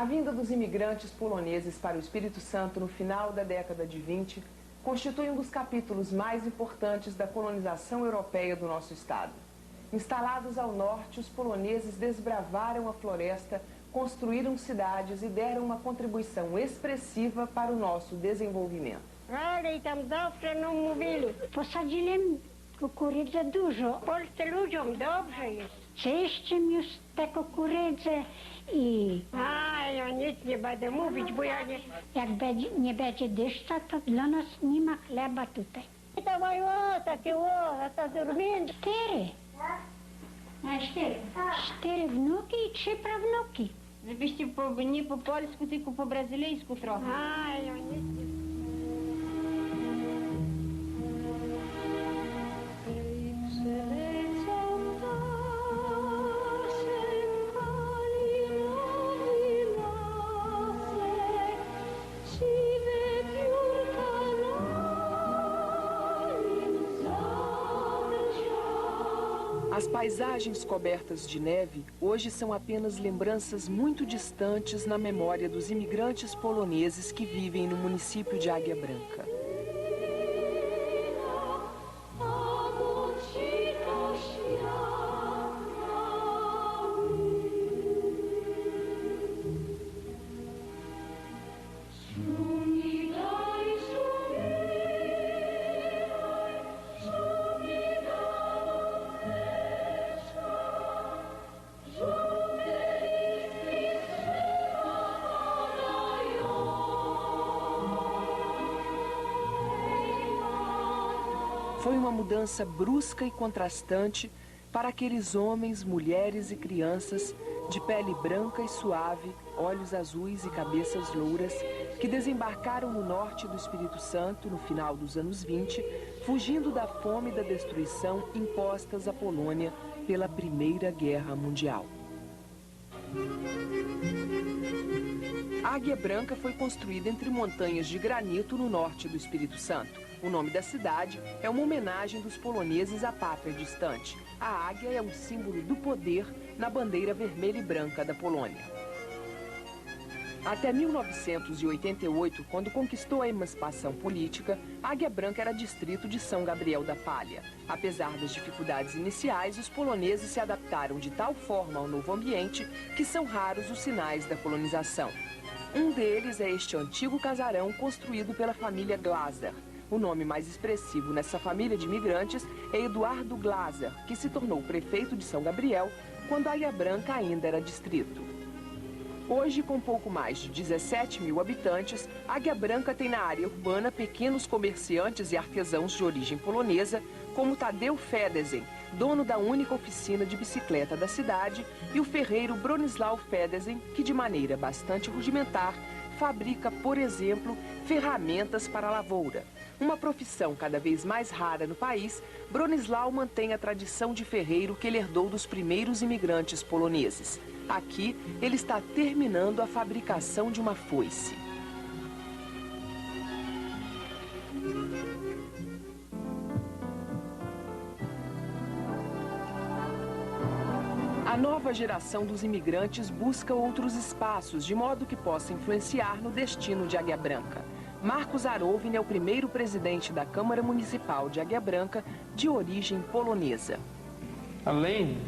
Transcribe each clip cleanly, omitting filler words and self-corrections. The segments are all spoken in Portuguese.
A vinda dos imigrantes poloneses para o Espírito Santo no final da década de 20 constitui um dos capítulos mais importantes da colonização europeia do nosso estado. Instalados ao norte, os poloneses desbravaram a floresta, construíram cidades e deram uma contribuição expressiva para o nosso desenvolvimento. Ale i tam dobrze nam mówili. Posadzili kukurydzę dużo. W Polsce ludziom dobrze jest. Czyszczym już te kukurydze i A, ja nic nie będę mówić, bo ja nie... jak nie będzie deszcza, to dla nas nie ma chleba tutaj. To mają takie a to dormindo. 4. A 4? 4 wnuki i 3 prawnuki. Żebyście nie po polsku, tylko po brazylijsku trochę. A, ja nic nie... As paisagens cobertas de neve hoje são apenas lembranças muito distantes na memória dos imigrantes poloneses que vivem no município de Águia Branca. Foi uma mudança brusca e contrastante para aqueles homens, mulheres e crianças de pele branca e suave, olhos azuis e cabeças louras, que desembarcaram no norte do Espírito Santo no final dos anos 20, fugindo da fome e da destruição impostas à Polônia pela Primeira Guerra Mundial. Águia Branca foi construída entre montanhas de granito no norte do Espírito Santo. O nome da cidade é uma homenagem dos poloneses à pátria distante. A águia é um símbolo do poder na bandeira vermelha e branca da Polônia. Até 1988, quando conquistou a emancipação política, Águia Branca era distrito de São Gabriel da Palha. Apesar das dificuldades iniciais, os poloneses se adaptaram de tal forma ao novo ambiente que são raros os sinais da colonização. Um deles é este antigo casarão construído pela família Glaser. O nome mais expressivo nessa família de imigrantes é Eduardo Glaser, que se tornou prefeito de São Gabriel quando Águia Branca ainda era distrito. Hoje, com pouco mais de 17 mil habitantes, Águia Branca tem na área urbana pequenos comerciantes e artesãos de origem polonesa, como Tadeu Fedesen, dono da única oficina de bicicleta da cidade, e o ferreiro Bronislau Fedesen, que de maneira bastante rudimentar fabrica, por exemplo, ferramentas para a lavoura. Uma profissão cada vez mais rara no país, Bronislau mantém a tradição de ferreiro que ele herdou dos primeiros imigrantes poloneses. Aqui, ele está terminando a fabricação de uma foice. A nova geração dos imigrantes busca outros espaços, de modo que possa influenciar no destino de Águia Branca. Marcos Arovin é o primeiro presidente da Câmara Municipal de Águia Branca, de origem polonesa. Além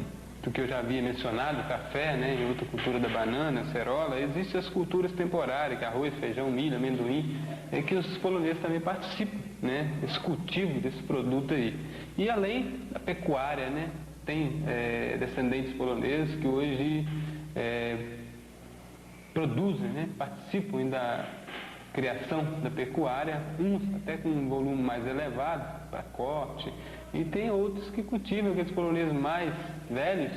do que eu já havia mencionado, o café, e outra cultura da banana, a cerola, existem as culturas temporárias, que é arroz, feijão, milho, amendoim, que os poloneses também participam, desse cultivo, desse produto aí. E além da pecuária, tem descendentes poloneses que hoje produzem, participam da criação da pecuária, uns até com um volume mais elevado para corte, e tem outros que cultivam, aqueles poloneses mais velhos,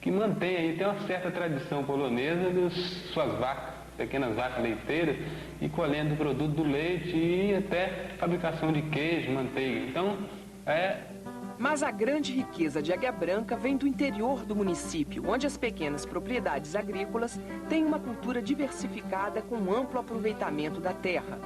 que mantêm aí, tem uma certa tradição polonesa das suas vacas, pequenas vacas leiteiras, e colhendo o produto do leite e até fabricação de queijo, manteiga. Então, Mas a grande riqueza de Águia Branca vem do interior do município, onde as pequenas propriedades agrícolas têm uma cultura diversificada com amplo aproveitamento da terra.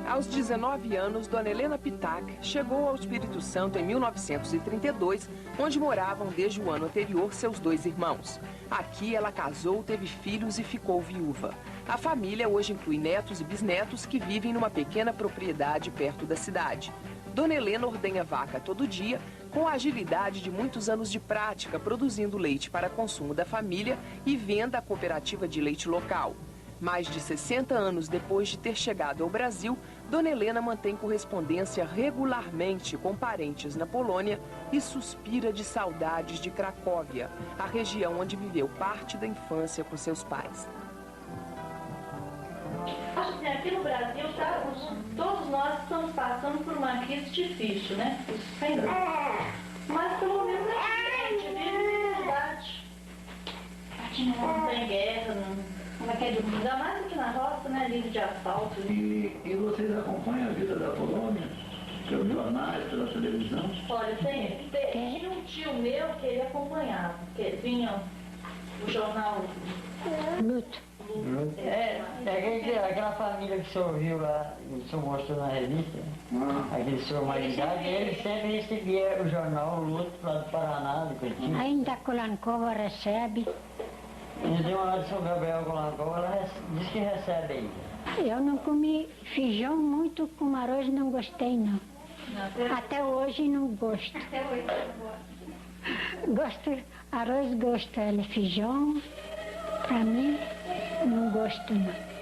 Aos 19 anos, Dona Helena Pitac chegou ao Espírito Santo em 1932, onde moravam desde o ano anterior seus 2 irmãos. Aqui ela casou, teve filhos e ficou viúva. A família hoje inclui netos e bisnetos que vivem numa pequena propriedade perto da cidade. Dona Helena ordenha vaca todo dia, com a agilidade de muitos anos de prática, produzindo leite para consumo da família e venda à cooperativa de leite local. Mais de 60 anos depois de ter chegado ao Brasil, Dona Helena mantém correspondência regularmente com parentes na Polônia e suspira de saudades de Cracóvia, a região onde viveu parte da infância com seus pais. Acho que aqui no Brasil, todos nós estamos passando por uma crise difícil, né? Sem dúvida. Mas pelo menos a gente vive em cidade. Não tem guerra, não é que é de ainda mais aqui na roça, né? Livre de asfalto. E vocês acompanham a vida da Polônia? Pelos jornais, pela televisão? Olha, tinha um tio meu que ele acompanhava, que vinha o jornal Luto. Aquela família que o senhor viu lá, o senhor mostrou na revista, aquele senhor mais de idade, ele sempre recebia o jornal, o Luto, lá do Paraná, de Curitiba. Ainda Kolankova recebe. E tem uma lá de São Gabriel Kolankova, ela diz que recebe ainda. Eu não comi feijão muito com arroz, não gostei não. Até hoje não gosto. Gosto, arroz gosto, ele feijão, pra mim não gosto não.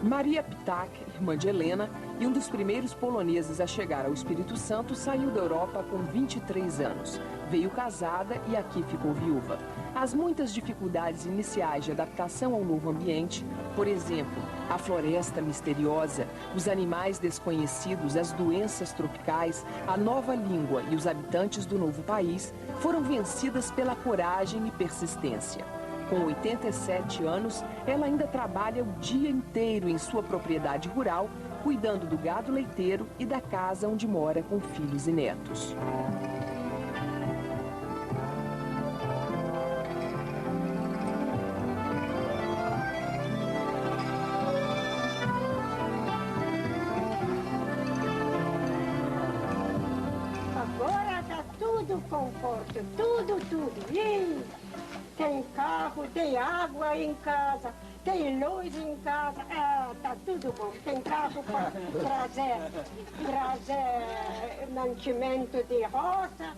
Maria Pitac, irmã de Helena, e um dos primeiros poloneses a chegar ao Espírito Santo, saiu da Europa com 23 anos. Veio casada e aqui ficou viúva. As muitas dificuldades iniciais de adaptação ao novo ambiente, por exemplo, a floresta misteriosa, os animais desconhecidos, as doenças tropicais, a nova língua e os habitantes do novo país, foram vencidas pela coragem e persistência. Com 87 anos, ela ainda trabalha o dia inteiro em sua propriedade rural, cuidando do gado leiteiro e da casa onde mora com filhos e netos. Agora tá tudo conforto, tudo. Tem carro, tem água em casa, tem luz em casa, tá tudo bom. Tem carro para trazer mantimento de roça.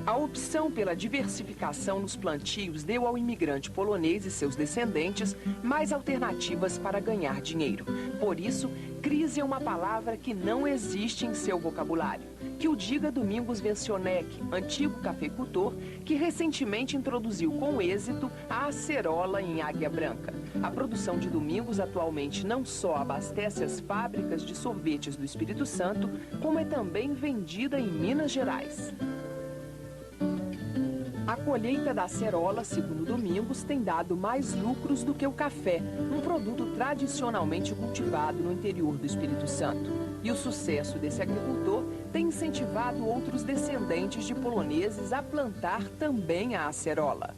A opção pela diversificação nos plantios deu ao imigrante polonês e seus descendentes mais alternativas para ganhar dinheiro. Por isso, crise é uma palavra que não existe em seu vocabulário. Que o diga Domingos Vencionec, antigo cafeicultor, que recentemente introduziu com êxito a acerola em Águia Branca. A produção de Domingos atualmente não só abastece as fábricas de sorvetes do Espírito Santo, como é também vendida em Minas Gerais. A colheita da acerola, segundo Domingos, tem dado mais lucros do que o café, um produto tradicionalmente cultivado no interior do Espírito Santo. E o sucesso desse agricultor tem incentivado outros descendentes de poloneses a plantar também a acerola.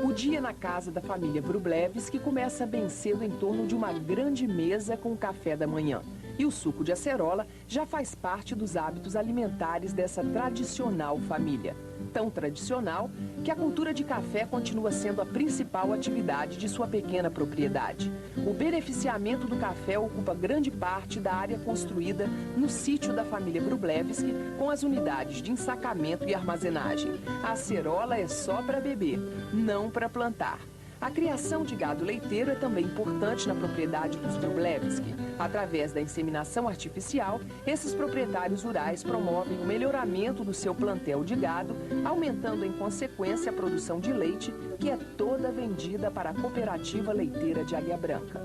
O dia na casa da família Wróblewski começa bem cedo em torno de uma grande mesa com o café da manhã. E o suco de acerola já faz parte dos hábitos alimentares dessa tradicional família. Tão tradicional que a cultura de café continua sendo a principal atividade de sua pequena propriedade. O beneficiamento do café ocupa grande parte da área construída no sítio da família Wróblewski, com as unidades de ensacamento e armazenagem. A acerola é só para beber, não para plantar. A criação de gado leiteiro é também importante na propriedade dos Wróblewski. Através da inseminação artificial, esses proprietários rurais promovem o melhoramento do seu plantel de gado, aumentando em consequência a produção de leite, que é toda vendida para a Cooperativa Leiteira de Águia Branca.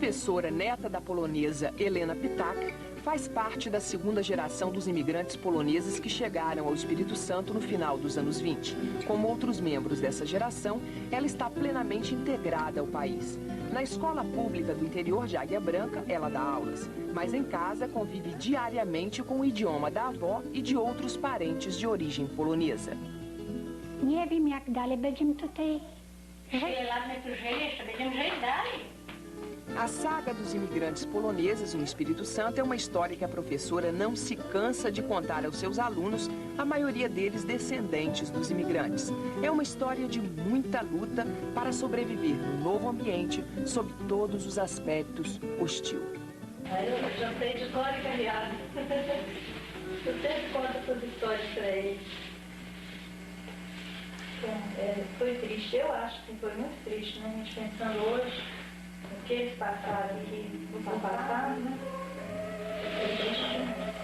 professora neta da polonesa Helena Pitak, faz parte da segunda geração dos imigrantes poloneses que chegaram ao Espírito Santo no final dos anos 20. Como outros membros dessa geração, ela está plenamente integrada ao país. Na escola pública do interior de Águia Branca, ela dá aulas, mas em casa convive diariamente com o idioma da avó e de outros parentes de origem polonesa. Nie wiem, jak dalej będziemy tutaj żyć. A saga dos imigrantes poloneses no Espírito Santo é uma história que a professora não se cansa de contar aos seus alunos, a maioria deles descendentes dos imigrantes. É uma história de muita luta para sobreviver no novo ambiente, sob todos os aspectos hostil. Eu já sei de cor e carreado. Eu sempre conto essas histórias para eles. Foi triste, eu acho que foi muito triste, né? A gente pensando hoje, o que eles passaram aqui no passado, né? Foi triste demais.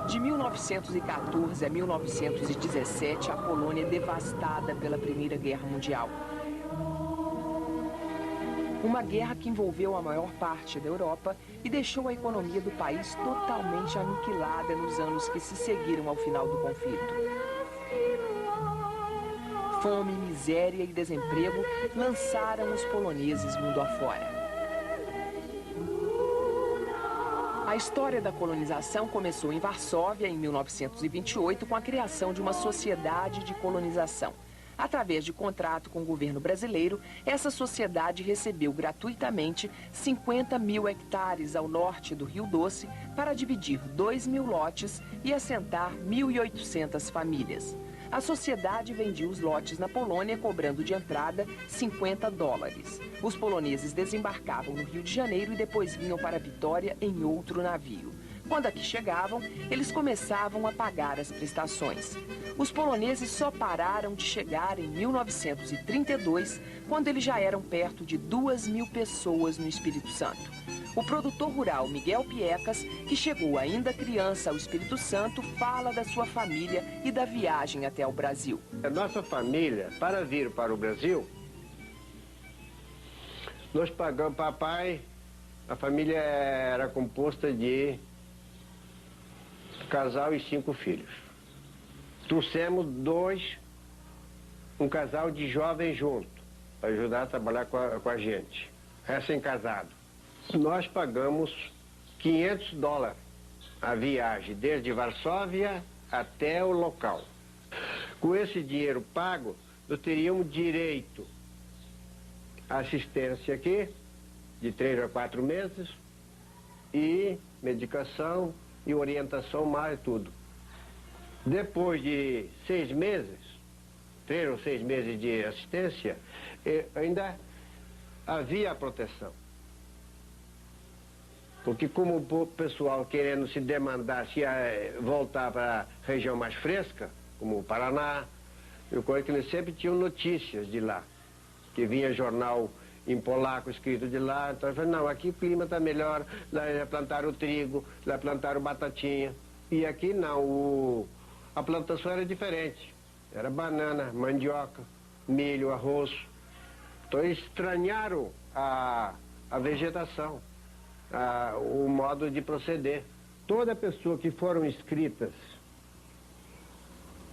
De 1914 a 1917, a Polônia é devastada pela Primeira Guerra Mundial. Uma guerra que envolveu a maior parte da Europa e deixou a economia do país totalmente aniquilada nos anos que se seguiram ao final do conflito. Fome, miséria e desemprego lançaram os poloneses mundo afora. A história da colonização começou em Varsóvia, em 1928, com a criação de uma sociedade de colonização. Através de contrato com o governo brasileiro, essa sociedade recebeu gratuitamente 50 mil hectares ao norte do Rio Doce para dividir 2.000 lotes e assentar 1.800 famílias. A sociedade vendia os lotes na Polônia, cobrando de entrada $50. Os poloneses desembarcavam no Rio de Janeiro e depois vinham para Vitória em outro navio. Quando aqui chegavam, eles começavam a pagar as prestações. Os poloneses só pararam de chegar em 1932, quando eles já eram perto de 2.000 pessoas no Espírito Santo. O produtor rural Miguel Piecas, que chegou ainda criança ao Espírito Santo, fala da sua família e da viagem até o Brasil. A nossa família, para vir para o Brasil, nós pagamos, papai, a família era composta de casal e 5 filhos. Trouxemos um casal de jovens junto, para ajudar a trabalhar com a gente, recém-casado. Nós pagamos $500 a viagem, desde Varsóvia até o local. Com esse dinheiro pago, nós teríamos direito à assistência aqui, de 3 a 4 meses, e medicação e orientação, mais tudo. Depois de 6 meses, 3 ou 6 meses de assistência, ainda havia a proteção. Porque como o pessoal querendo se demandar, se voltar para a região mais fresca, como o Paraná, eu conheço que eles sempre tinham notícias de lá, que vinha jornal em polaco escrito de lá, então eu falei, não, aqui o clima está melhor, lá plantaram trigo, lá plantaram batatinha, e aqui não, a plantação era diferente, era banana, mandioca, milho, arroz, então eles estranharam a vegetação. O modo de proceder. Toda pessoa que foram inscritas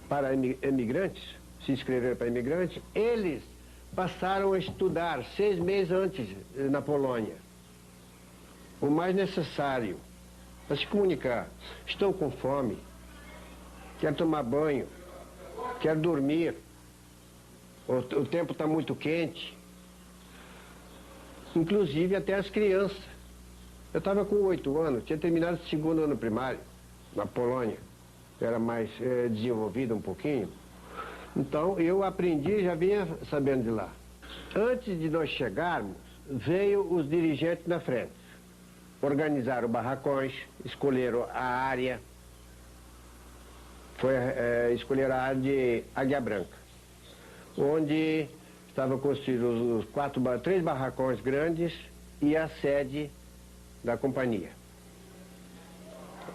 para imigrantes, se inscreveram para imigrantes, eles passaram a estudar 6 meses antes na Polônia. O mais necessário para se comunicar. Estão com fome, quer tomar banho, quer dormir, o tempo está muito quente. Inclusive até as crianças. Eu estava com 8 anos, tinha terminado o 2º ano primário, na Polônia. Era mais desenvolvido um pouquinho. Então, eu aprendi, já vinha sabendo de lá. Antes de nós chegarmos, veio os dirigentes na frente. organizaram barracões, escolheram a área, escolheram a área de Águia Branca, onde estavam construídos os 3 barracões grandes e a sede da companhia.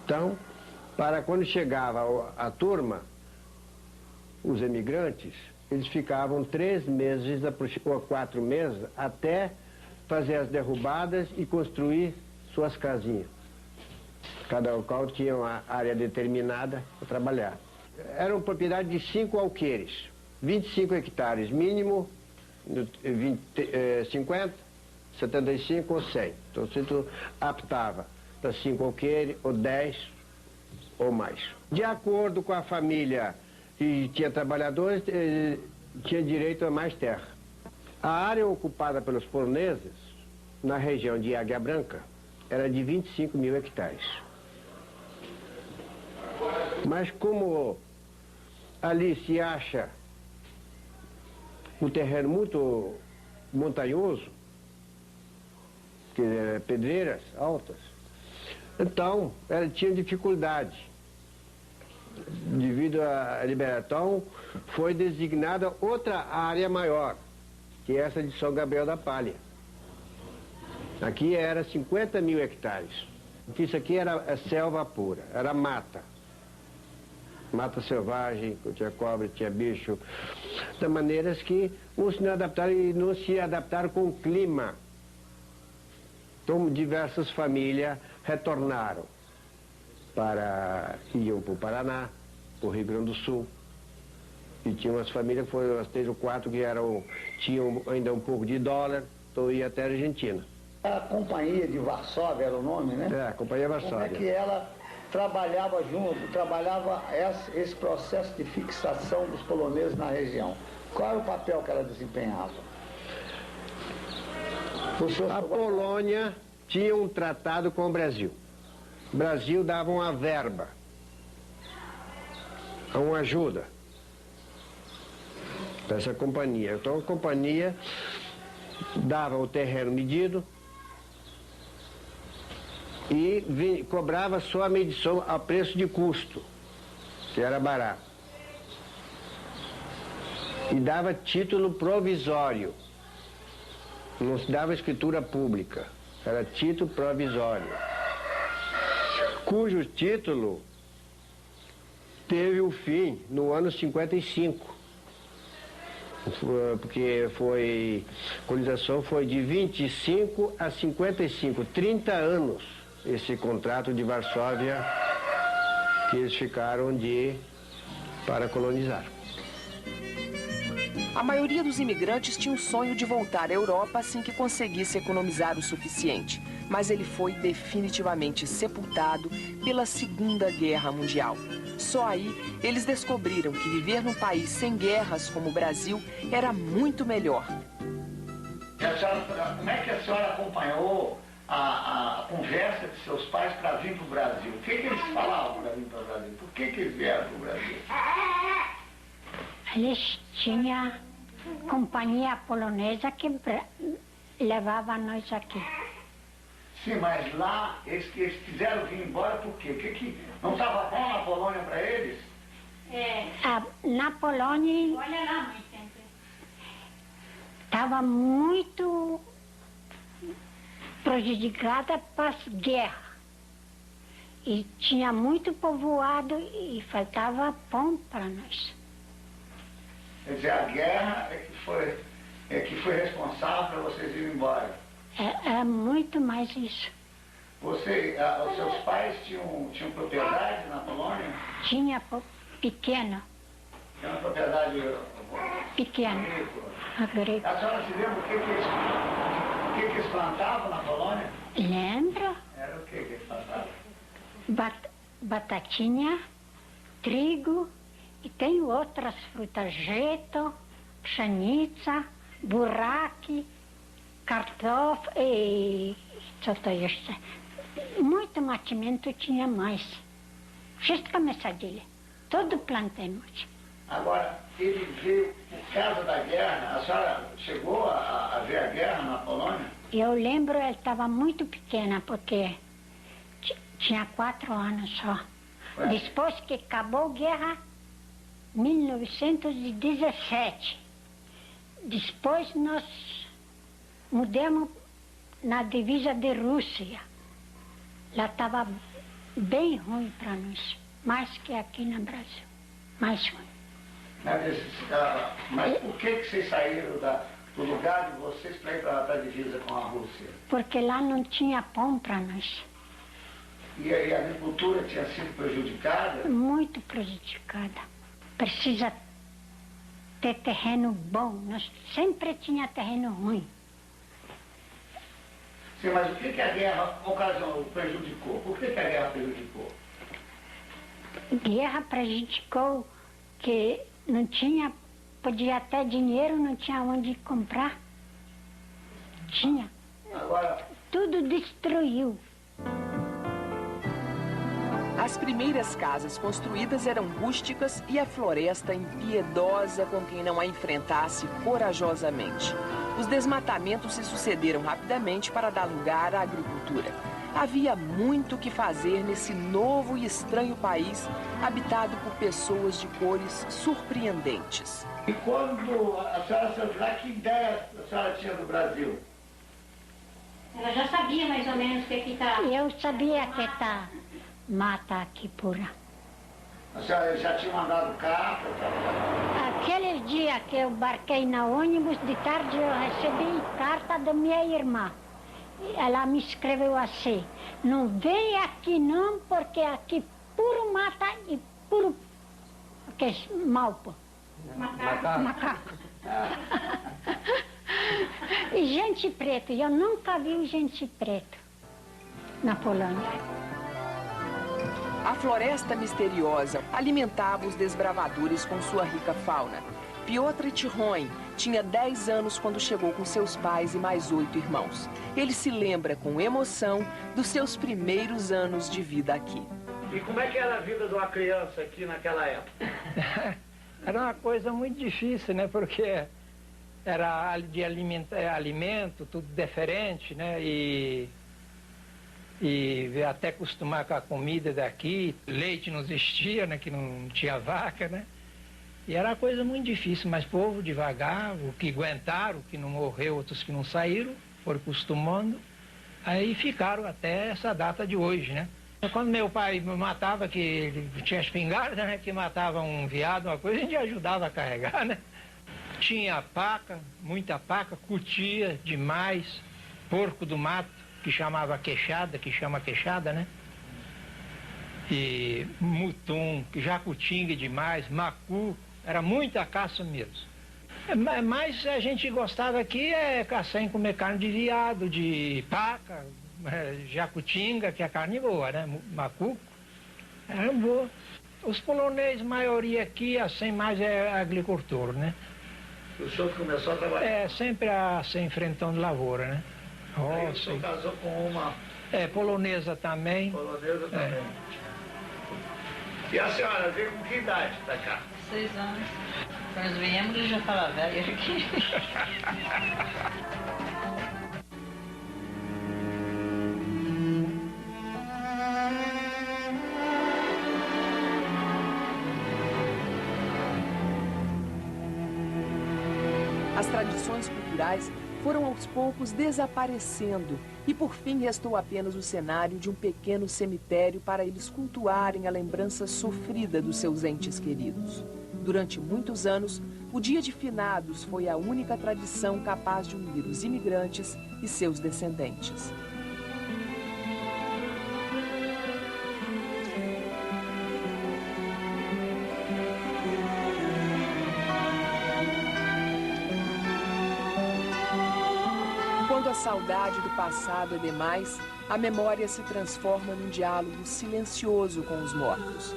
Então, para quando chegava a turma, os emigrantes, eles ficavam 3 meses ou 4 meses até fazer as derrubadas e construir suas casinhas. Cada local tinha uma área determinada para trabalhar. Era uma propriedade de 5 alqueires, 25 hectares mínimo, 50, 75 ou 100. Então, se tu aptava para 5 alqueires, ou 10, ou mais. De acordo com a família e tinha trabalhadores, tinha direito a mais terra. A área ocupada pelos poloneses, na região de Águia Branca, era de 25 mil hectares. Mas como ali se acha um terreno muito montanhoso, que é pedreiras altas, então tinha dificuldade. Devido à liberação, foi designada outra área maior, que é essa de São Gabriel da Palha. Aqui era 50 mil hectares. Isso aqui era selva pura, era mata. Mata selvagem, tinha cobra, tinha bicho. De maneiras que não se adaptaram com o clima. Então, diversas famílias retornaram. Iam para o Paraná, para o Rio Grande do Sul. E tinha umas famílias, que foram as 3 ou 4 que tinham ainda um pouco de dólar, então ia até a Argentina. A Companhia de Varsóvia era o nome, né? É, a Companhia Varsóvia. Como é que ela trabalhava esse processo de fixação dos poloneses na região? Qual era o papel que ela desempenhava? A Polônia tinha um tratado com o Brasil. O Brasil dava uma verba, uma ajuda para essa companhia. Então a companhia dava o terreno medido e cobrava só a medição a preço de custo, que era barato. E dava título provisório, não se dava escritura pública, era título provisório, cujo título teve o fim no ano 55, porque a colonização foi de 25 a 55, 30 anos esse contrato de Varsóvia que eles ficaram para colonizar. A maioria dos imigrantes tinha o sonho de voltar à Europa assim que conseguisse economizar o suficiente, mas ele foi definitivamente sepultado pela Segunda Guerra Mundial. Só aí eles descobriram que viver num país sem guerras como o Brasil era muito melhor. Como é que a senhora acompanhou a conversa de seus pais para vir para o Brasil? O que eles falavam para vir para o Brasil? Por que eles vieram para o Brasil? Eles tinham companhia polonesa que levava nós aqui. Sim, mas lá eles quiseram vir embora por quê? Não estava bom na Polônia para eles? Na Polônia Olha lá, mãe, sempre. estava muito prejudicada para as guerras. E tinha muito povoado e faltava pão para nós. Quer dizer, a guerra é que foi responsável para vocês irem embora. É muito mais isso. Os seus pais tinham propriedade na Polônia? Tinha pequeno. Tinha uma propriedade Pequeno. Agrícola. A senhora se lembra o que eles plantavam na Polônia? Lembro? Era o que eles plantavam? Batatinha, trigo e tem outras frutas, jeto, pszenica, buraque, cartof e muito mantimento tinha mais. Wszystko my sadzili, tudo plantamos. Agora, ele veio por causa da guerra. A senhora chegou a ver a guerra na Polônia? Eu lembro, ela estava muito pequena, porque tinha 4 anos só. Depois que acabou a guerra, 1917, depois nós mudamos na divisa de Rússia. Lá estava bem ruim para nós, mais que aqui no Brasil, mais ruim. Mas por que vocês saíram do lugar de vocês para ir para a divisa com a Rússia? Porque lá não tinha pão para nós. E a agricultura tinha sido prejudicada? Muito prejudicada. Precisa ter terreno bom. Nós sempre tinha terreno ruim. Sim, mas o que a guerra prejudicou? Por que a guerra prejudicou? A guerra prejudicou que não tinha, podia ter dinheiro, não tinha onde comprar. Tinha. Agora... Tudo destruiu. As primeiras casas construídas eram rústicas e a floresta impiedosa com quem não a enfrentasse corajosamente. Os desmatamentos se sucederam rapidamente para dar lugar à agricultura. Havia muito o que fazer nesse novo e estranho país, habitado por pessoas de cores surpreendentes. E quando a senhora saiu de lá, que ideia a senhora tinha do Brasil? Ela já sabia mais ou menos o que está... Eu sabia que está mata aqui pura. A senhora já tinha mandado carta? Aqueles dias que eu embarquei na ônibus, de tarde eu recebi carta da minha irmã. Ela me escreveu assim: não vem aqui não, porque aqui puro mata e puro malpo. Macaco. E gente preta, eu nunca vi gente preta na Polônia. A floresta misteriosa alimentava os desbravadores com sua rica fauna. Piotr Tikhon tinha 10 anos quando chegou com seus pais e mais 8 irmãos. Ele se lembra com emoção dos seus primeiros anos de vida aqui. E como é que era a vida de uma criança aqui naquela época? Era uma coisa muito difícil, né? Porque era de alimento, tudo diferente, né? E até acostumar com a comida daqui. Leite não existia, né? Que não tinha vaca, né? E era uma coisa muito difícil, mas o povo devagar, o que aguentaram, o que não morreu, outros que não saíram, foram acostumando, aí ficaram até essa data de hoje, né? Quando meu pai me matava, que ele tinha espingarda, né? Que matava um veado, uma coisa, a gente ajudava a carregar, né? Tinha paca, muita paca, cutia demais, porco do mato, que chamava queixada, que chama queixada, né? E mutum, jacutinga demais, macu, era muita caça mesmo. Mas a gente gostava aqui caçar e comer carne de veado, de paca, jacutinga, que é carne boa, né? Macuco, era boa. Os poloneses, maioria aqui, assim, mais é agricultor, né? O senhor começou a trabalhar? Sempre se enfrentando lavoura, né? Aí o senhor casou com uma... polonesa também. Polonesa também. E a senhora veio com que idade pra cá? 6 anos. Quando nós viemos, ele já estava velho aqui. As tradições culturais foram aos poucos desaparecendo e por fim restou apenas o cenário de um pequeno cemitério para eles cultuarem a lembrança sofrida dos seus entes queridos. Durante muitos anos, o Dia de Finados foi a única tradição capaz de unir os imigrantes e seus descendentes. Quando a saudade do passado é demais, a memória se transforma num diálogo silencioso com os mortos.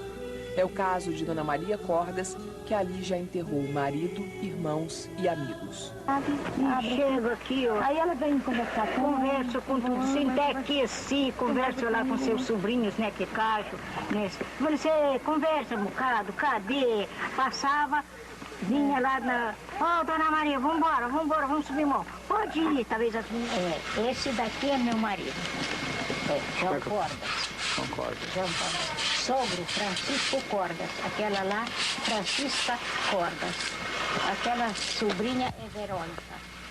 É o caso de Dona Maria Cordas, que ali já enterrou marido, irmãos e amigos. Chego aqui, ó. Aí ela vem conversar com converso com tudo, senta aqui assim, converso lá com seus sobrinhos, né, que cacho, né. Você conversa um bocado, cadê? Passava, vinha lá na... Ó, dona Maria, vambora, vamos subir morro. Pode ir, talvez assim. Esse daqui é meu marido. João Cordas. João Cordas. Sogro, Francisco Cordas. Aquela lá, Francisca Cordas. Aquela sobrinha é Verônica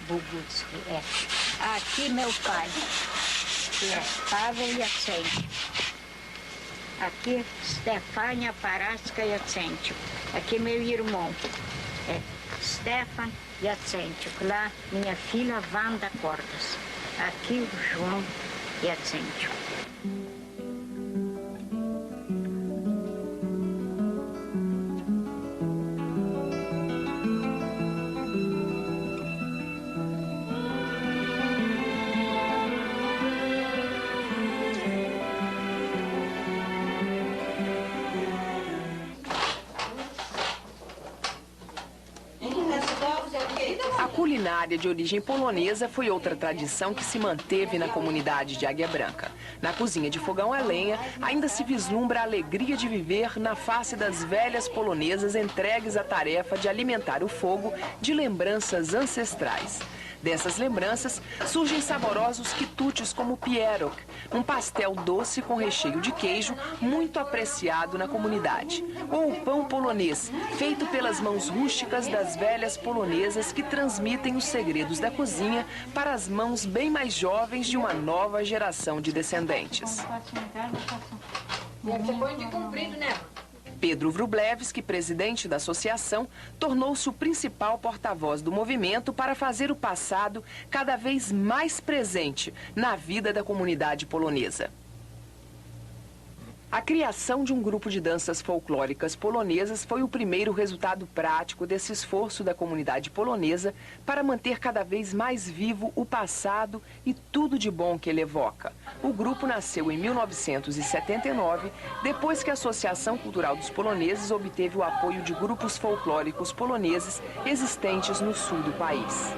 Bugutski. Aqui meu pai, que é Pavel Yacentio. Aqui Stefania Parasca Yacentio. Aqui meu irmão, Stefan Yacentio. Lá minha filha Wanda Cordas. Aqui o João Yacentio. A culinária de origem polonesa foi outra tradição que se manteve na comunidade de Águia Branca. Na cozinha de fogão a lenha, ainda se vislumbra a alegria de viver na face das velhas polonesas entregues à tarefa de alimentar o fogo de lembranças ancestrais. Dessas lembranças, surgem saborosos quitutes como o pierog, um pastel doce com recheio de queijo muito apreciado na comunidade. Ou o pão polonês, feito pelas mãos rústicas das velhas polonesas que transmitem os segredos da cozinha para as mãos bem mais jovens de uma nova geração de descendentes. Pedro Wróblewski, presidente da associação, tornou-se o principal porta-voz do movimento para fazer o passado cada vez mais presente na vida da comunidade polonesa. A criação de um grupo de danças folclóricas polonesas foi o primeiro resultado prático desse esforço da comunidade polonesa para manter cada vez mais vivo o passado e tudo de bom que ele evoca. O grupo nasceu em 1979, depois que a Associação Cultural dos Poloneses obteve o apoio de grupos folclóricos poloneses existentes no sul do país.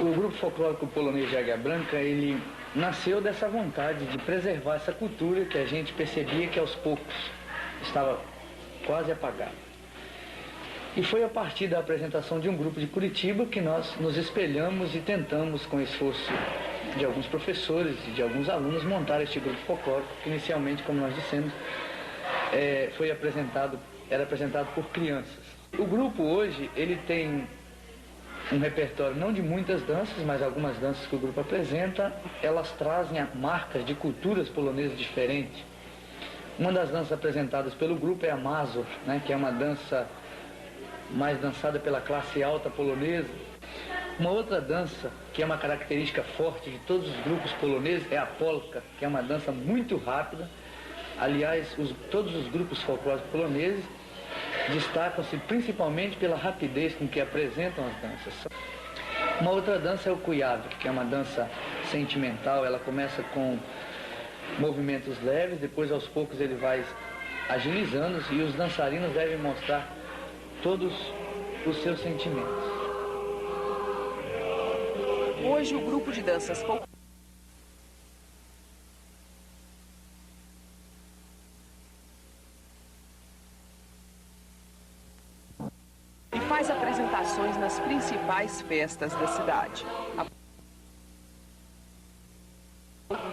O grupo folclórico polonês de Águia Branca, ele nasceu dessa vontade de preservar essa cultura que a gente percebia que aos poucos estava quase apagada. E foi a partir da apresentação de um grupo de Curitiba que nós nos espelhamos e tentamos, com esforço de alguns professores e de alguns alunos, montar este grupo folclórico, que inicialmente, como nós dissemos, era apresentado por crianças. O grupo hoje, ele tem um repertório não de muitas danças, mas algumas danças que o grupo apresenta, elas trazem marcas de culturas polonesas diferentes. Uma das danças apresentadas pelo grupo é a Mazur, né, que é uma dança mais dançada pela classe alta polonesa. Uma outra dança, que é uma característica forte de todos os grupos poloneses, é a polka, que é uma dança muito rápida. Aliás, todos os grupos folclóricos poloneses destacam-se principalmente pela rapidez com que apresentam as danças. Uma outra dança é o Kujawik, que é uma dança sentimental. Ela começa com movimentos leves, depois aos poucos ele vai agilizando e os dançarinos devem mostrar todos os seus sentimentos. Hoje o grupo de danças folclóricas faz apresentações nas principais festas da cidade.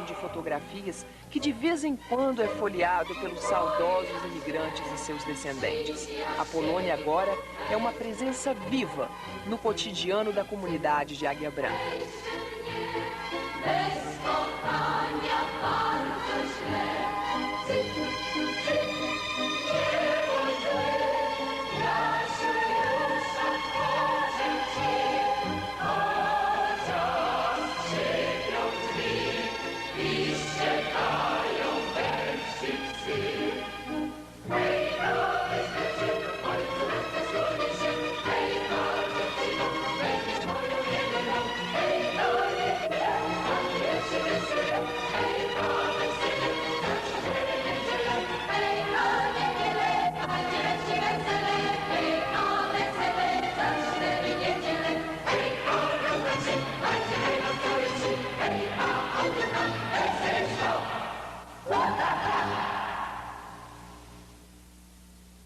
De fotografias que de vez em quando é folheado pelos saudosos imigrantes e seus descendentes. A Polônia agora é uma presença viva no cotidiano da comunidade de Águia Branca.